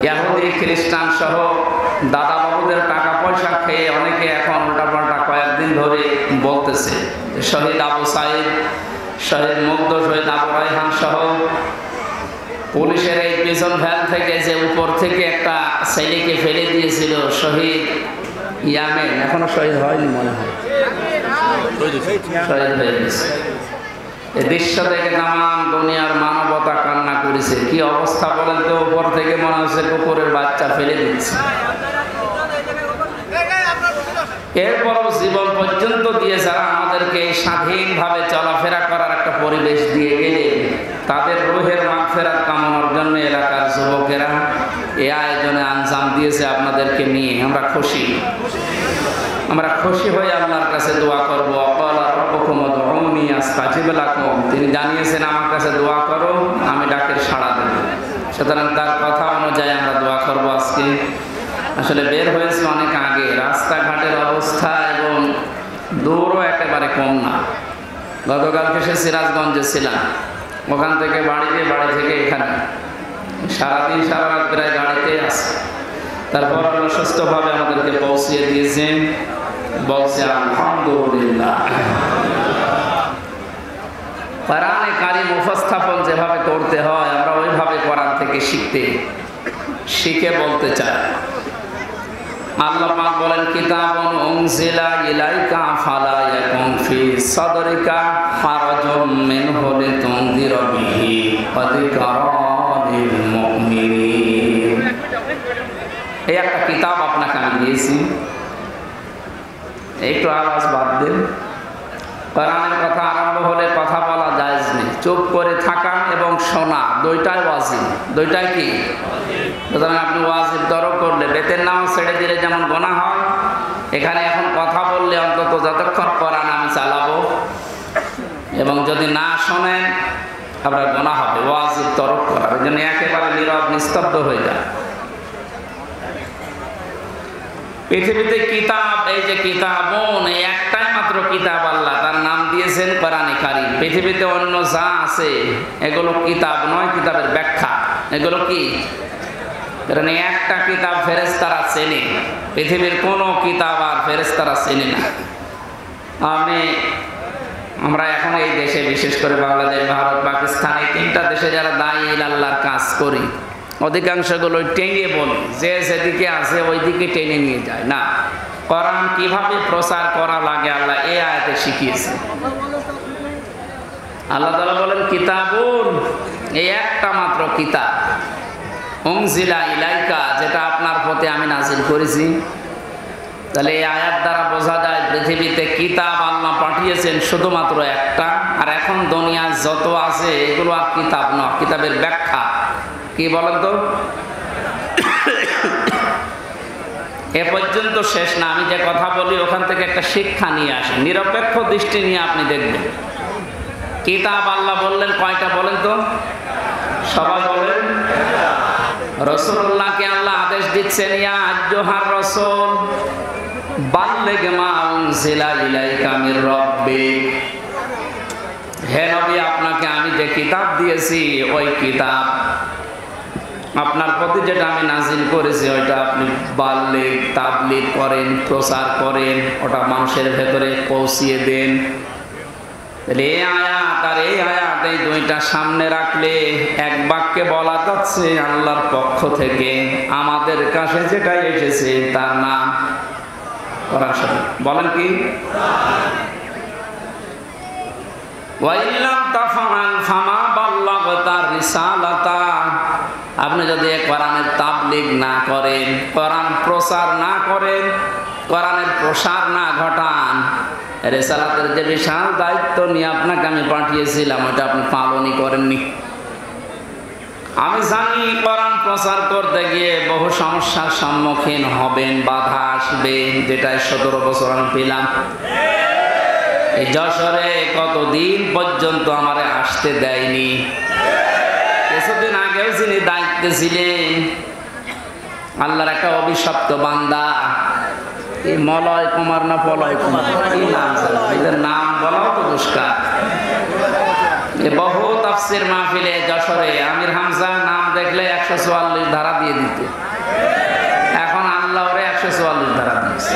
ইহুদি খ্রিস্টান সহ দাদা বাবুদের টাকা পয়সা খেয়ে অনেকে এখন উল্টাপাল্টা কয়েকদিন ধরে বলতেছে শহীদ আবু সাইদ, শহীদ মুগ্ধ, শহীদ আবু রায়হান সহ পুলিশের এই পিছন ভ্যান থেকে যে উপর থেকে একটা ছেলেকে ফেলে দিয়েছিল শহীদ ইয়ামেন, এখনো শহীদ হয়নি মনে হয়, শহীদ হয়ে গেছে। এই দৃশ্য দেখে তামাম দুনিয়ার মানবতা কান্না করেছে। কি অবস্থা বলেন তো, উপর থেকে মনে হচ্ছে কুকুরের বাচ্চা ফেলে দিচ্ছে। এরপরও জীবন পর্যন্ত দিয়ে যারা আমাদেরকে স্বাধীনভাবে চলাফেরা করার একটা পরিবেশ দিয়ে গেলে তাদের রুহের মাগফিরাত কামনার জন্য এলাকার যুবকেরা এই আয়োজনে আঞ্জাম দিয়েছে আপনাদেরকে নিয়ে। আমরা খুশি, আমরা খুশি হয়ে আল্লাহর কাছে দোয়া করবো। ওয়াকালা রাব্বুকুম উদউনি আস্তাজিব লাকুম, তিনি জানিয়েছেন আমার কাছে দোয়া করো, আমি ডাকের সাড়া দেব। সুতরাং তার কথা অনুযায়ী আমরা দোয়া করবো। আজকে আসলে বের হয়েছে অনেক আগে, রাস্তাঘাটের অবস্থা এবং দূরও একেবারে কম না। গতকালকে সে সিরাজগঞ্জে ছিলাম, ওখান থেকে বাড়িতে, বাড়ি থেকে এখানে সারাদিন সারা রাত প্রায় গাড়িতে আছে। তারপর আল্লাহ সুস্থভাবে আমাদেরকে পৌঁছিয়ে দিয়েছেন, বলছে আলহামদুলিল্লাহ। কোরআনে কারীম উপস্থাপন যেভাবে করতে হয় আমরা ওইভাবে কোরআন থেকে শিখে বলতে চাই। আল্লাহ পাক বলেন কিতাবুন উনজিলা ইলাইকা ফালা ইয়াকুন ফি সাদরিকা হারাজুম মিনহু লিতুনযিরা বিহি ওয়া যিকরা লিল মুমিনিন। এই একটা কিতাব আপনাকে আমি দিয়েছি, একটু আওয়াজ বাদ দেন। কোরআনের কথা আরম্ভ হলে কথা বলা জায়েজ নেই, চুপ করে থাকা এবং শোনা দুইটাই ওয়াজিব। দুইটাই কি? সুতরাং আপনি ওয়াজিব তরক করলে বেতের নাম ছেড়ে দিলে যেমন গুনাহ হয়, এখানে এখন কথা বললে অন্তত যতক্ষণ কোরআন আমি চালাবো এবং যদি না শোনেন আপনার গুনাহ হবে। ওয়াজিব তরক করার জন্য একেবারে নীরব নিস্তব্ধ হয়ে যায়। পৃথিবীতে কিতাব, এই যে কিতাবুন, এই একটাই মাত্র কিতাব আল্লাহ তার নাম দিয়েছেন কোরআনে কারীম। পৃথিবীতে অন্য যা আছে এগুলো কিতাব নয়, কিতাবের ব্যাখ্যা। এগুলো কি? কারণ একটা কিতাব ফেরেশতারা চেনে, পৃথিবীর কোনো কিতাব আর ফেরেশতারা চেনে না। আমরা এখন এই দেশে, বিশেষ করে বাংলাদেশ, ভারত, পাকিস্তান, এই তিনটা দেশে যারা দায়ী আল্লাহর কাজ করি, অধিকাংশগুলো টেনে বলে যে যেদিকে আছে ওই দিকে টেনে নিয়ে যায় না। কোরআন কিভাবে প্রচার করা লাগে আল্লাহ এই আয়াতে শিখিয়েছে। আল্লাহ তাআলা বলেন কিতাবুন, এই একটা মাত্র কিতাব, উনজিলা ইলাইকা, যেটা আপনার প্রতি আমি নাযিল করেছি। তাহলে এই আয়াত দ্বারা বোঝা যায় পৃথিবীতে কিতাব আল্লাহ পাঠিয়েছেন শুধুমাত্র একটা। আর এখন দুনিয়া যত আছে এগুলো আর কিতাব নয়, কিতাবের ব্যাখ্যা। কি বলেন তো? এ পর্যন্ত শেষ না, আমি যে কথা বলি ওখান থেকে একটা শিক্ষা নিয়ে আসেন, নিরপেক্ষ দৃষ্টি নিয়ে আপনি দেখবেন। কিতাব আল্লাহ বললেন কয়টা বলেন তো? সবাই বলেন। রাসূলুল্লাহকে আল্লাহ আদেশ দিচ্ছেন, ইয়া আইয়ুহার রাসূল বাল্লিগ মা উনজিলা ইলাইকা মির রাব্বিক, হে নবী আপনাকে আমি যে কিতাব দিয়েছি ওই কিতাব, আপনার প্রতি যেটা আমি নাযিল করেছি ওইটা আপনি বাল্লিগ, তাবলীগ করেন, প্রচার করেন, ওটা মানুষের ভেতরে পৌঁছিয়ে দেন। এই আয়াত আর এই আয়াত, এই দুইটা সামনে রাখলে এক বাক্যে বলা যাচ্ছে আল্লাহর পক্ষ থেকে আমাদের কাছে যেটা এসেছে তার নাম কোরআন শরীফ। বলেন কি? ওয়াইল্লাম তাফআল ফামা বাল্লাগতা রিসালাতা, আপনি যদি কোরআনের তাবলীগ না করেন, কোরআন প্রচার না করেন, কোরআনের প্রসার না ঘটান, রিসালাতের যে বিশাল দায়িত্ব নিয়ে আপনাকে আমি পাঠিয়েছিলাম ওটা আপনি পালনই করেননি। আমি জানি কোরআন প্রচার করতে গিয়ে বহু সমস্যার সম্মুখীন হবেন, বাধা আসবে, যেটা 17 বছর আমি পেলাম। এই যশোরে কতদিন পর্যন্ত আমারে আসতে দেয়নি। কিছুদিন আগেও যিনি দায়িত্বে ছিলেন আল্লাহর একটা অভিশপ্ত বান্দা, এই মলয় কুমার না পলয় কুমার, কি নাম, এদের নাম বলাও তো দুষ্কার। বহু তাফসীর মাহফিলে যশোরে আমির হামজা নাম দেখলে 144 ধারা দিয়ে দিত, এখন আল্লাহ ওরে 144 ধারা দিয়েছে।